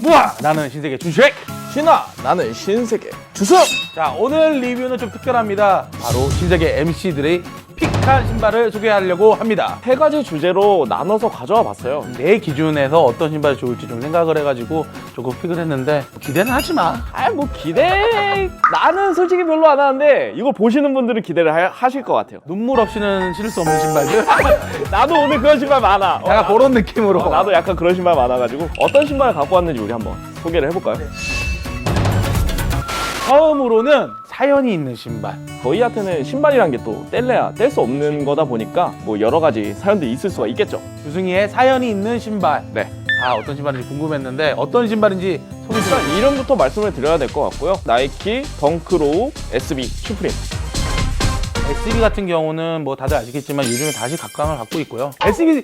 무아 나는 신세계 준슈액. 신아 나는 신세계 주승. 자, 오늘 리뷰는 좀 특별합니다. 바로 신세계 MC들의 픽한 신발을 소개하려고 합니다. 세 가지 주제로 나눠서 가져와 봤어요. 내 기준에서 어떤 신발이 좋을지 좀 생각을 해가지고 조금 픽을 했는데 기대는 하지 마. 뭐 기대 나는 솔직히 별로 안 하는데 이거 보시는 분들은 기대를 하실 것 같아요. 눈물 없이는 신을 수 없는 신발들. 나도 오늘 그런 신발 많아. 약간 그런 느낌으로. 나도 약간 그런 신발 많아가지고 어떤 신발을 갖고 왔는지 우리 한번 소개를 해볼까요? 처음으로는 사연이 있는 신발. 저희한테는 신발이란 게 또 뗄래야 뗄 수 없는 거다 보니까 뭐 여러 가지 사연들이 있을 수가 있겠죠. 유승희의 사연이 있는 신발. 네. 아, 어떤 신발인지 궁금했는데 어떤 신발인지 소개 좀. 일단 이름부터 말씀을 드려야 될 것 같고요. 나이키 덩크로우 SB 슈프림. SB 같은 경우는 뭐 다들 아시겠지만 요즘에 다시 각광을 받고 있고요. SB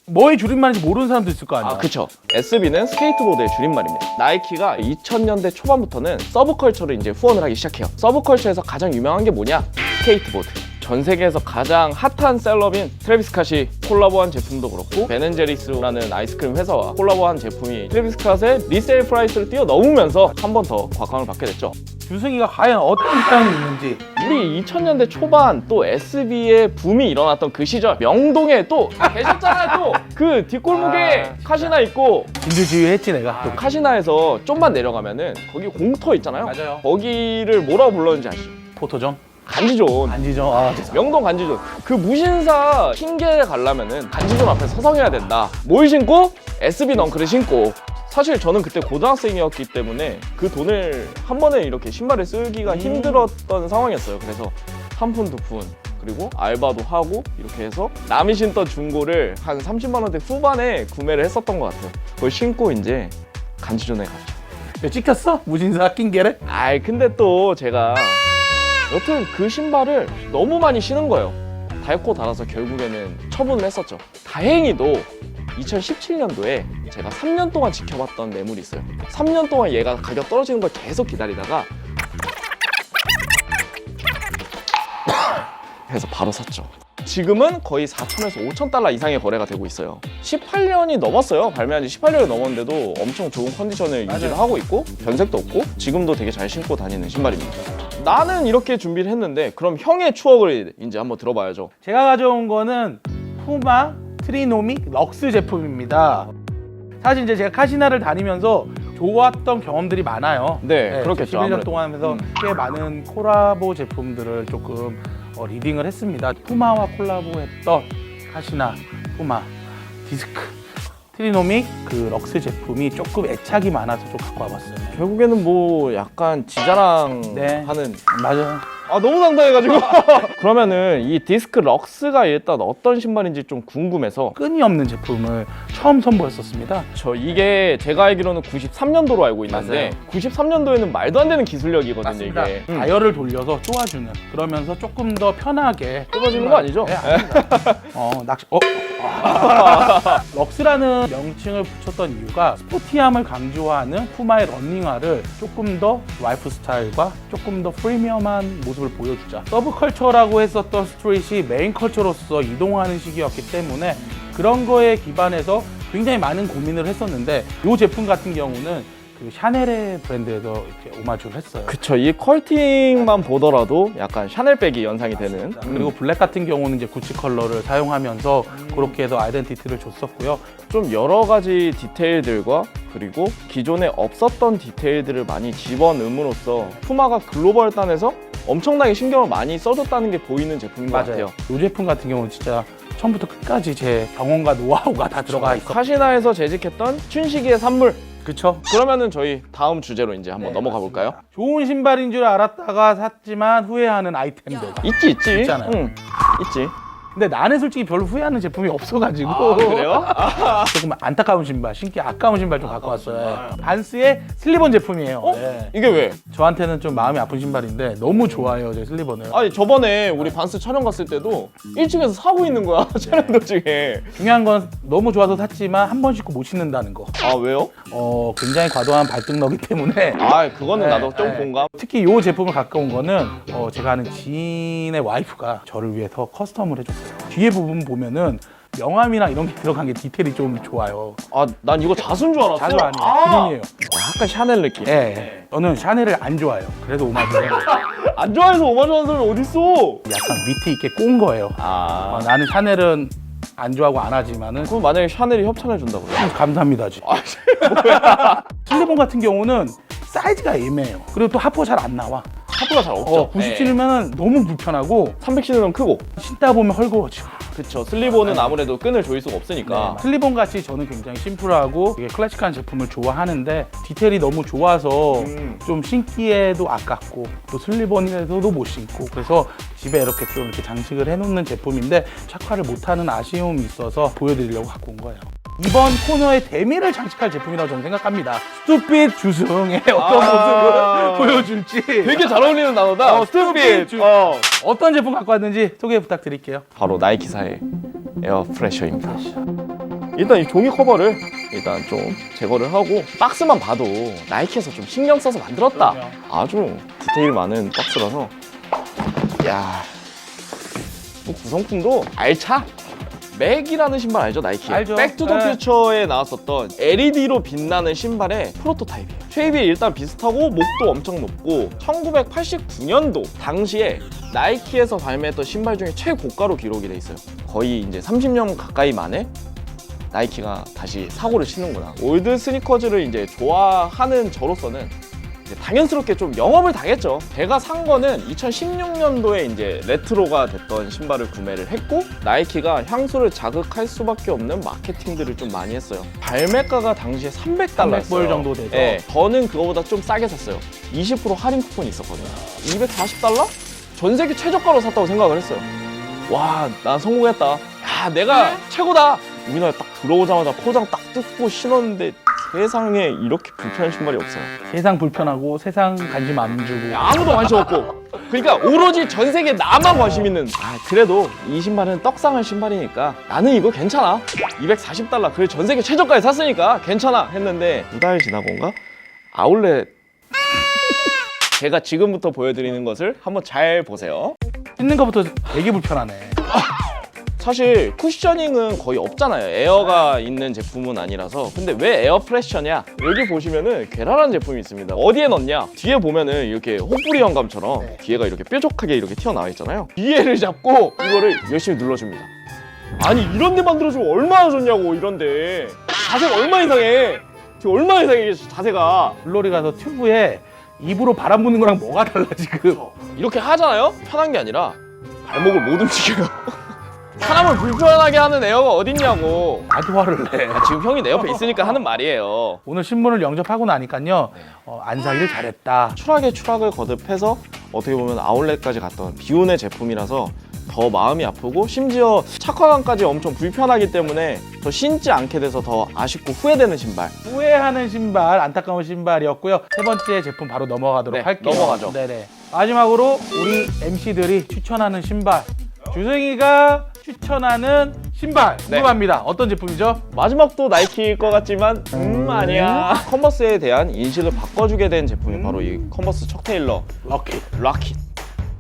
뭐의 줄임말인지 모르는 사람도 있을 거 아니야. 그쵸. SB는 스케이트보드의 줄임말입니다. 나이키가 2000년대 초반부터는 서브컬처를 이제 후원을 하기 시작해요. 서브컬처에서 가장 유명한 게 뭐냐? 스케이트보드. 전 세계에서 가장 핫한 셀럽인 트래비스 스캇이 콜라보한 제품도 그렇고 베넨제리스라는 아이스크림 회사와 콜라보한 제품이 트래비스 스캇의 리세일 프라이스를 뛰어넘으면서 한 번 더 곽광을 받게 됐죠. 유승희가 과연 어떤 사연이 있는지. 우리 2000년대 초반 또 SB의 붐이 일어났던 그 시절 명동에 또 계셨잖아요. 또 그 뒷골목에 카시나 있고 진두지휘했지 내가. 또 카시나에서 좀만 내려가면은 거기 공터 있잖아요. 맞아요. 거기를 뭐라고 불렀는지 아시죠? 포토존, 간지존. 안지존. 아, 명동 간지존. 그 무신사 핑계 가려면은 간지존 앞에 서성해야 된다. 뭘 신고? SB 넝크를 신고. 사실 저는 그때 고등학생이었기 때문에 그 돈을 한 번에 이렇게 신발을 쓰기가 힘들었던 상황이었어요. 그래서 한 푼, 두 푼, 그리고 알바도 하고 이렇게 해서 남이 신던 중고를 한 30만 원대 후반에 구매를 했었던 것 같아요. 그걸 신고 이제 간지존에 갔죠. 야, 찍혔어? 무신사 낀게래? 근데 또 제가 여튼 그 신발을 너무 많이 신은 거예요. 닳고 닳아서 결국에는 처분을 했었죠. 다행히도 2017년도에 제가 3년 동안 지켜봤던 매물이 있어요. 3년 동안 얘가 가격 떨어지는 걸 계속 기다리다가 해서 바로 샀죠. 지금은 거의 4,000에서 5,000달러 이상의 거래가 되고 있어요. 18년이 넘었어요. 발매한 지 18년이 넘었는데도 엄청 좋은 컨디션을 유지를 하고 있고 변색도 없고 지금도 되게 잘 신고 다니는 신발입니다. 나는 이렇게 준비를 했는데 그럼 형의 추억을 이제 한번 들어봐야죠. 제가 가져온 거는 푸마 트리노믹 럭스 제품입니다. 사실 이제 제가 카시나를 다니면서 좋았던 경험들이 많아요. 네, 그렇겠죠. 11년 아무래도. 동안 하면서 꽤 많은 콜라보 제품들을 조금 리딩을 했습니다. 푸마와 콜라보했던 카시나, 푸마, 디스크, 트리노믹 그 럭스 제품이 조금 애착이 많아서 좀 갖고 와봤어요. 결국에는 뭐 약간 지자랑 네. 하는 맞아요. 너무 당당해가지고 그러면은 이 디스크 럭스가 일단 어떤 신발인지 좀 궁금해서 끈이 없는 제품을 처음 선보였었습니다. 이게 제가 알기로는 93년도로 알고 있는데 맞아요. 93년도에는 말도 안 되는 기술력이거든요. 맞습니다. 이게 다이얼을 돌려서 쪼아주는, 그러면서 조금 더 편하게 뜯어지는 거 아니죠? 네, 아닙니다. 럭스라는 명칭을 붙였던 이유가 스포티함을 강조하는 푸마의 러닝화를 조금 더 라이프 스타일과 조금 더 프리미엄한 모습을 보여주자. 서브컬처라고 했었던 스트릿이 메인 컬처로서 이동하는 시기였기 때문에 그런 거에 기반해서 굉장히 많은 고민을 했었는데 이 제품 같은 경우는 그 샤넬의 브랜드에서 이렇게 오마주를 했어요. 그쵸. 이 컬팅만 보더라도 약간 샤넬백이 연상이 되는. 그리고 블랙 같은 경우는 이제 구찌 컬러를 사용하면서 그렇게 해서 아이덴티티를 줬었고요. 좀 여러 가지 디테일들과 그리고 기존에 없었던 디테일들을 많이 집어넣음으로써 푸마가 글로벌 단에서 엄청나게 신경을 많이 써줬다는 게 보이는 제품인 것 같아요. 이 제품 같은 경우는 진짜 처음부터 끝까지 제 경험과 노하우가 다 들어가 있어. 카시나에서 재직했던 춘식이의 산물. 그쵸? 그러면은 저희 다음 주제로 이제 한번 넘어가 볼까요? 좋은 신발인 줄 알았다가 샀지만 후회하는 아이템들. 있지. 있잖아요. 응, 있지. 근데 나는 솔직히 별로 후회하는 제품이 없어가지고 그래요? 조금 안타까운 신발, 신기 아까운 신발 좀 갖고 왔어요. 반스의 슬리번 제품이에요. 네. 이게 왜? 저한테는 좀 마음이 아픈 신발인데 너무 좋아해요, 제 슬리번을. 저번에 우리 반스 촬영 갔을 때도 1층에서 사고 있는 거야. 촬영 도중에. 중요한 건 너무 좋아서 샀지만 한 번 신고 못 신는다는 거. 왜요? 굉장히 과도한 발등러기 때문에 그거는 네, 나도 좀 네. 공감. 특히 이 제품을 갖고 온 거는 제가 아는 지인의 와이프가 저를 위해서 커스텀을 해줬어요. 뒤에 부분 보면은 명암이나 이런 게 들어간 게 디테일이 좀 좋아요. 아, 난 이거 자수인 줄 알았어. 자주 아니에요. 그린이에요. 약간 샤넬 느낌. 예. 저는 샤넬을 안 좋아해요. 그래도 오마주는 안 좋아해서 오마주하는 사람이 어딨어? 약간 위트 있게 꼰 거예요. 나는 샤넬은 안 좋아하고 안 하지만은 그럼 만약에 샤넬이 협찬해 준다고요? 감사합니다지. 슬리본 같은 경우는 사이즈가 애매해요. 그리고 또 하프 잘 안 나와. 하프가 잘 없죠. 97이면 너무 불편하고 300 신으면 크고. 신다 보면 헐거워지고. 그쵸. 슬리본은 아무래도 끈을 조일 수가 없으니까. 슬리본 같이 저는 굉장히 심플하고 되게 클래식한 제품을 좋아하는데 디테일이 너무 좋아서 좀 신기에도 아깝고 또 슬리본에서도 못 신고 그래서 집에 이렇게 좀 이렇게 장식을 해놓는 제품인데 착화를 못하는 아쉬움이 있어서 보여드리려고 갖고 온 거예요. 이번 코너의 대미를 장식할 제품이라고 저는 생각합니다. 스투핏 주승의 어떤 모습을 보여줄지 되게 잘 어울리는 단어다. 스투핏 어떤 제품 갖고 왔는지 소개 부탁드릴게요. 바로 나이키사의 에어프레셔입니다. 일단 이 종이 커버를 일단 좀 제거를 하고 박스만 봐도 나이키에서 좀 신경 써서 만들었다. 그럼요. 아주 디테일 많은 박스라서 야, 또 구성품도 알차. 맥이라는 신발 알죠? 나이키. 알죠. 백투더 네. 퓨처에 나왔었던 LED로 빛나는 신발의 프로토타입이에요. 쉐입이 일단 비슷하고 목도 엄청 높고 1989년도 당시에 나이키에서 발매했던 신발 중에 최고가로 기록이 돼 있어요. 거의 이제 30년 가까이 만에 나이키가 다시 사고를 치는구나. 올드 스니커즈를 이제 좋아하는 저로서는 이제 당연스럽게 좀 영업을 당했죠. 제가 산 거는 2016년도에 이제 레트로가 됐던 신발을 구매를 했고 나이키가 향수를 자극할 수밖에 없는 마케팅들을 좀 많이 했어요. 발매가가 당시에 300달러였어요. 300불 정도 되죠. 네, 저는 그거보다 좀 싸게 샀어요. 20% 할인 쿠폰이 있었거든요. 240달러? 전 세계 최저가로 샀다고 생각을 했어요. 와, 난 성공했다. 야, 내가 최고다. 우리나라에 딱 들어오자마자 포장 딱 뜯고 신었는데 세상에 이렇게 불편한 신발이 없어요. 세상 불편하고 세상 관심 안 주고 아무도 관심 없고. 그러니까 오로지 전 세계 나만 관심 있는. 그래도 이 신발은 떡상한 신발이니까 나는 이거 괜찮아. 240달러. 그래 전 세계 최저가에 샀으니까 괜찮아 했는데 2달 지나고인가? 아울렛. 제가 지금부터 보여드리는 것을 한번 잘 보세요. 신는 것부터 되게 불편하네. 사실 쿠셔닝은 거의 없잖아요. 에어가 있는 제품은 아니라서. 근데 왜 에어 프레셔냐? 여기 보시면은 괴랄한 제품이 있습니다. 어디에 넣냐? 뒤에 보면은 이렇게 호뿌리 영감처럼 뒤에가 이렇게 뾰족하게 이렇게 튀어나와 있잖아요. 뒤에를 잡고 이거를 열심히 눌러줍니다. 아니 이런 데 만들어주면 얼마나 좋냐고. 이런데 자세가 얼마나 이상해. 지금 얼마나 이상해 자세가. 물놀이 가서 튜브에 입으로 바람 부는 거랑 뭐가 달라 지금. 이렇게 하잖아요? 편한 게 아니라 발목을 못 움직여요. 사람을 불편하게 하는 에어가 어딨냐고. 나도 화를 내. 지금 형이 내 옆에 있으니까 하는 말이에요. 오늘 신문을 영접하고 나니까요. 안 사기를 잘했다. 추락에 추락을 거듭해서 어떻게 보면 아울렛까지 갔던 비운의 제품이라서 더 마음이 아프고 심지어 착화감까지 엄청 불편하기 때문에 더 신지 않게 돼서 더 아쉽고 후회되는 신발. 후회하는 신발, 안타까운 신발이었고요. 세 번째 제품 바로 넘어가도록 네, 할게요. 넘어가죠. 네네. 마지막으로 우리 MC들이 추천하는 신발. 주승이가 추천하는 신발 궁금합니다. 어떤 제품이죠? 마지막도 나이키일 것 같지만 아니야. 컨버스에 대한 인식을 바꿔주게 된 제품이 바로 이 컨버스 척 테일러 락킷.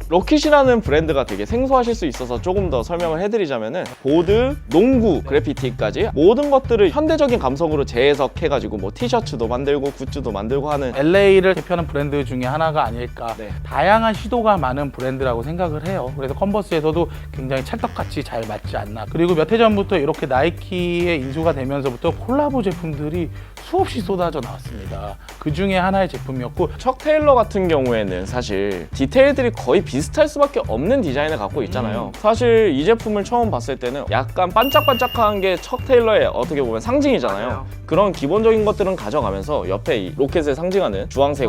럭킷이라는 브랜드가 되게 생소하실 수 있어서 조금 더 설명을 해드리자면은 보드, 농구, 그래피티까지 모든 것들을 현대적인 감성으로 재해석해가지고 뭐 티셔츠도 만들고 굿즈도 만들고 하는 LA를 대표하는 브랜드 중에 하나가 아닐까. 네. 다양한 시도가 많은 브랜드라고 생각을 해요. 그래서 컨버스에서도 굉장히 찰떡같이 잘 맞지 않나. 그리고 몇 해 전부터 이렇게 나이키에 인수가 되면서부터 콜라보 제품들이 수없이 쏟아져 나왔습니다. 그 중에 하나의 제품이었고 척 테일러 같은 경우에는 사실 디테일들이 거의 비슷할 수밖에 없는 디자인을 갖고 있잖아요. 사실 이 제품을 처음 봤을 때는 약간 반짝반짝한 게 척 테일러의 어떻게 보면 상징이잖아요. 그런 기본적인 것들은 가져가면서 옆에 이 로켓을 상징하는 주황색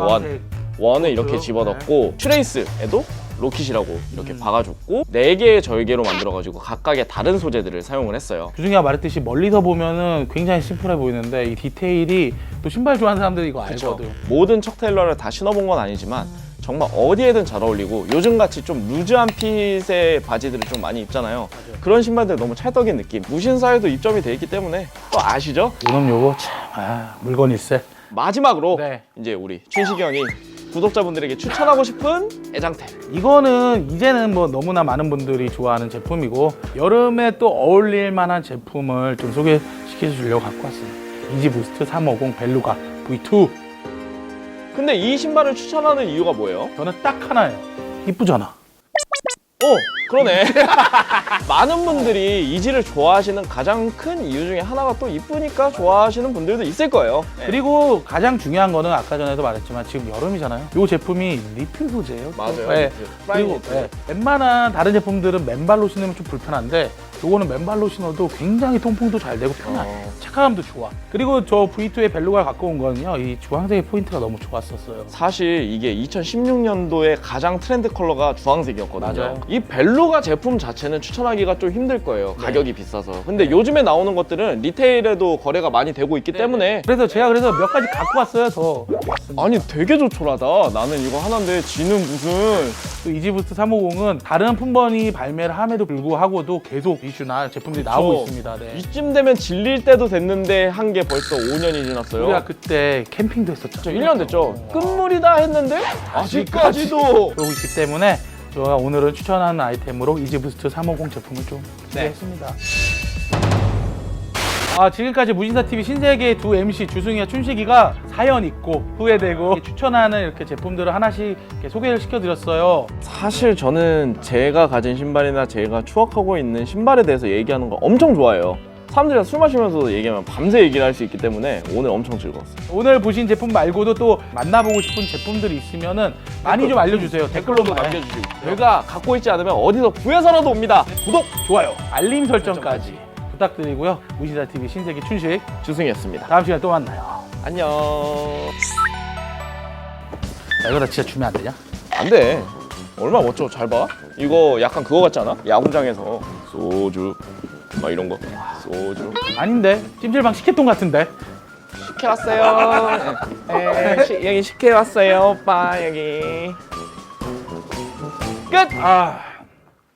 원을 이렇게 집어넣고 트레이스에도 로킷이라고 이렇게 박아줬고 4개의 절개로 만들어가지고 각각의 다른 소재들을 사용을 했어요. 주중이가 말했듯이 멀리서 보면은 굉장히 심플해 보이는데 이 디테일이 또 신발 좋아하는 사람들이 이거 알거든. 모든 척 테일러를 다 신어본 건 아니지만 정말 어디에든 잘 어울리고 요즘같이 좀 루즈한 핏의 바지들을 좀 많이 입잖아요. 그런 신발들 너무 찰떡인 느낌. 무신사에도 입점이 돼 있기 때문에 또 아시죠? 요놈 요거 참 물건일세. 마지막으로 네. 이제 우리 춘식이 형이 구독자분들에게 추천하고 싶은 애장템. 이거는 이제는 뭐 너무나 많은 분들이 좋아하는 제품이고 여름에 또 어울릴 만한 제품을 좀 소개시켜 주려고 갖고 왔어요. 이지부스트 350 벨루가 V2. 근데 이 신발을 추천하는 이유가 뭐예요? 저는 딱 하나예요. 이쁘잖아. 그러네. 많은 분들이 이지를 좋아하시는 가장 큰 이유 중에 하나가 또 이쁘니까 좋아하시는 분들도 있을 거예요. 네. 그리고 가장 중요한 거는 아까 전에도 말했지만 지금 여름이잖아요. 이 제품이 니트 소재예요. 맞아요. 네. 니트. 프라임 그리고 니트. 네. 웬만한 다른 제품들은 맨발로 신으면 좀 불편한데 요거는 맨발로 신어도 굉장히 통풍도 잘 되고 편해요. 착화감도 좋아. 그리고 저 V2의 벨루가 갖고 온 거는요. 이 주황색의 포인트가 너무 좋았었어요. 사실 이게 2016년도에 가장 트렌드 컬러가 주황색이었거든요. 맞아요. 이 벨루가 제품 자체는 추천하기가 좀 힘들 거예요. 네. 가격이 비싸서. 근데 요즘에 나오는 것들은 리테일에도 거래가 많이 되고 있기 때문에 그래서 제가 몇 가지 갖고 왔어요. 더. 아니 되게 조촐하다. 나는 이거 하나인데 지는 무슨 또 이지부스트 350은 다른 품번이 발매를 함에도 불구하고도 계속 이슈나 제품들이 나오고 있습니다. 네. 이쯤 되면 질릴 때도 됐는데 한 게 벌써 5년이 지났어요. 우리가 그때 캠핑도 했었죠. 1년 됐죠. 끝물이다 했는데 아직까지도. 그러고 있기 때문에 제가 오늘은 추천하는 아이템으로 이지부스트 350 제품을 좀 준비했습니다. 지금까지 무신사TV 신세계 두 MC 주승이와 춘식이가 사연 있고 후회되고 추천하는 이렇게 제품들을 하나씩 이렇게 소개를 시켜드렸어요. 사실 저는 제가 가진 신발이나 제가 추억하고 있는 신발에 대해서 얘기하는 거 엄청 좋아해요. 사람들이랑 술 마시면서도 얘기하면 밤새 얘기를 할 수 있기 때문에 오늘 엄청 즐거웠어요. 오늘 보신 제품 말고도 또 만나보고 싶은 제품들이 있으면은 많이 좀 알려주세요. 댓글로도 남겨주시고 제가 갖고 있지 않으면 어디서 구해서라도 옵니다. 구독, 좋아요, 알림 설정까지 부탁드리고요. 무신사TV 신세계 춘식 주승이었습니다. 다음 시간에 또 만나요. 안녕. 야, 이거 나 진짜 주면 안 되냐? 안 돼. 얼마나 멋져. 잘 봐. 이거 약간 그거 같지 않아? 야구장에서 소주 막 이런 거. 소주. 아닌데 찜질방 식혜통 같은데. 식혜왔어요. 여기 식혜왔어요. 오빠 여기. 끝.